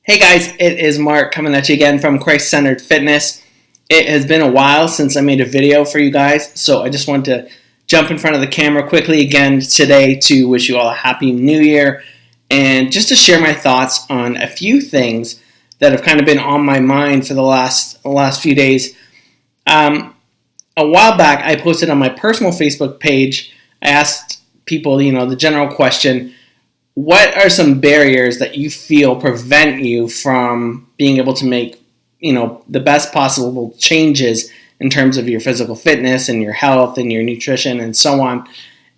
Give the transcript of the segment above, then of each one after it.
Hey guys, it is Mark coming at you again from Christ-Centered Fitness. It has been a while since I made a video for you guys, so I just want to jump in front of the camera quickly again today to wish you all a happy new year and just to share my thoughts on a few things that have kind of been on my mind for the last few days. A while back, I posted on my personal Facebook page, I asked people, the general question, what are some barriers that you feel prevent you from being able to make, the best possible changes in terms of your physical fitness and your health and your nutrition and so on?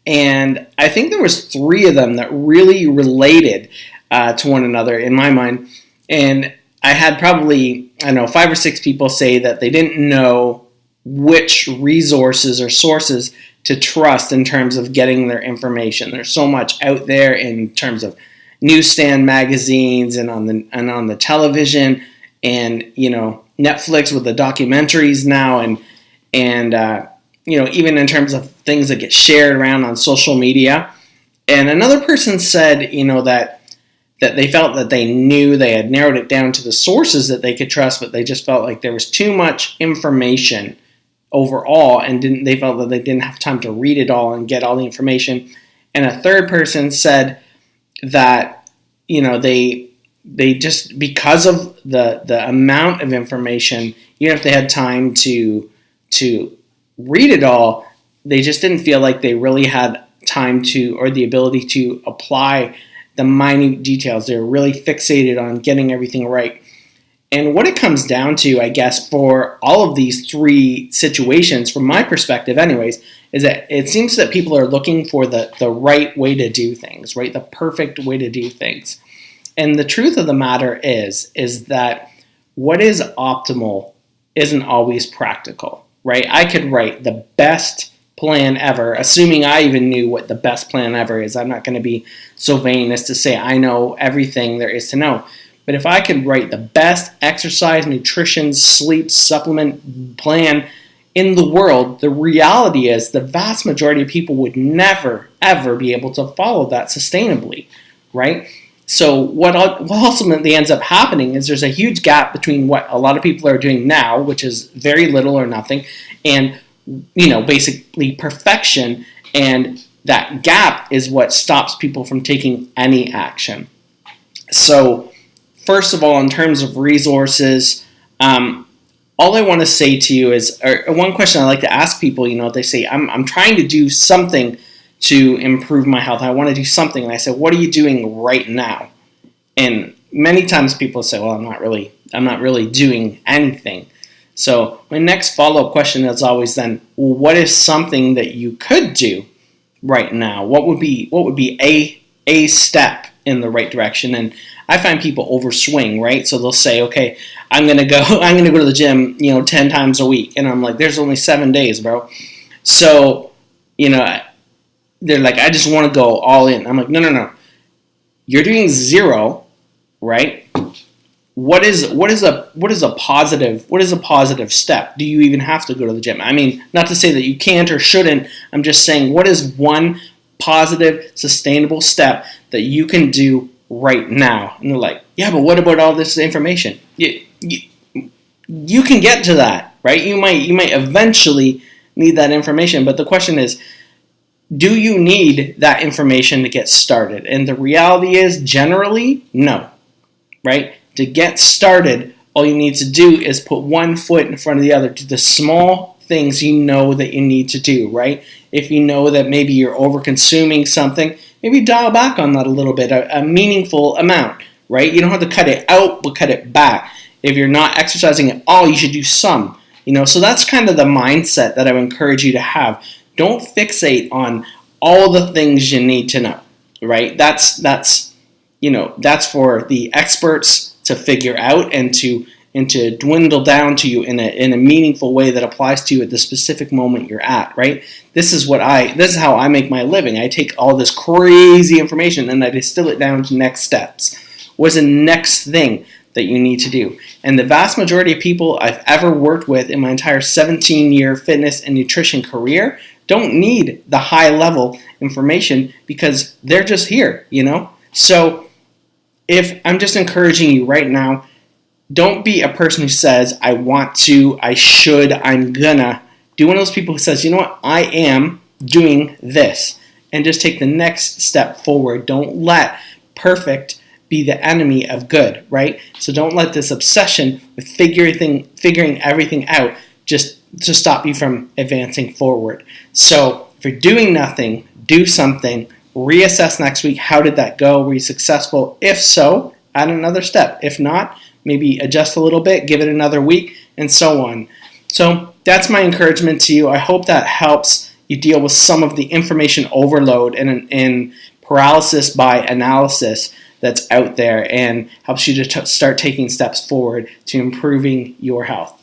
And I think there was 3 of them that really related to one another in my mind. And I had probably, 5 or 6 people say that they didn't know which resources or sources to trust in terms of getting their information. There's so much out there in terms of newsstand magazines and on the television, and Netflix with the documentaries now, and even in terms of things that get shared around on social media. And another person said that they felt that they knew they had narrowed it down to the sources that they could trust, but they just felt like there was too much information overall, and they felt that they didn't have time to read it all and get all the information. And a third person said that they just, because of the amount of information, even if they had time to read it all, they just didn't feel like they really had time to, or the ability to apply the minute details. They were really fixated on getting everything right. And what it comes down to, I guess, for all of these 3 situations, from my perspective anyways, is that it seems that people are looking for the right way to do things, right? The perfect way to do things. And the truth of the matter is that what is optimal isn't always practical, right? I could write the best plan ever, assuming I even knew what the best plan ever is. I'm not going to be so vain as to say I know everything there is to know. But if I could write the best exercise, nutrition, sleep, supplement plan in the world, the reality is the vast majority of people would never, ever be able to follow that sustainably, right? So what ultimately ends up happening is there's a huge gap between what a lot of people are doing now, which is very little or nothing, and basically perfection, and that gap is what stops people from taking any action. So first of all, in terms of resources, all I want to say to you is, or one question I like to ask people, they say, I'm trying to do something to improve my health. I want to do something. And I say, what are you doing right now? And many times people say, well, I'm not really doing anything. So my next follow-up question is always then, well, what is something that you could do right now? What would be a step in the right direction? And I find people overswing, right? So they'll say, okay, I'm gonna go to the gym, 10 times a week. And I'm like, there's only 7 days, bro. So, they're like, I just want to go all in. I'm like, no. You're doing 0, right? What is a positive step? Do you even have to go to the gym? I mean, not to say that you can't or shouldn't. I'm just saying, what is one positive, sustainable step that you can do right now? And they're like, yeah, but what about all this information? You can get to that, right? You might eventually need that information, but the question is, do you need that information to get started? And the reality is, generally, no, right? To get started, all you need to do is put one foot in front of the other. Do the small things you know that you need to do, right? If you know that maybe you're over-consuming something, maybe dial back on that a little bit, a meaningful amount, right? You don't have to cut it out, but cut it back. If you're not exercising at all, you should do some, So that's kind of the mindset that I would encourage you to have. Don't fixate on all the things you need to know, right? That's for the experts to figure out and to dwindle down to you in a meaningful way that applies to you at the specific moment you're at, right? This is how I make my living. I take all this crazy information and I distill it down to next steps. What's the next thing that you need to do? And the vast majority of people I've ever worked with in my entire 17-year fitness and nutrition career don't need the high-level information because they're just here, So if I'm just encouraging you right now, don't be a person who says, I want to, I should, I'm gonna. Do one of those people who says, you know what, I am doing this. And just take the next step forward. Don't let perfect be the enemy of good, right? So don't let this obsession with figuring everything out just to stop you from advancing forward. So if you're doing nothing, do something. Reassess next week. How did that go? Were you successful? If so, add another step. If not, maybe adjust a little bit, give it another week, and so on. So that's my encouragement to you. I hope that helps you deal with some of the information overload and paralysis by analysis that's out there, and helps you to start taking steps forward to improving your health.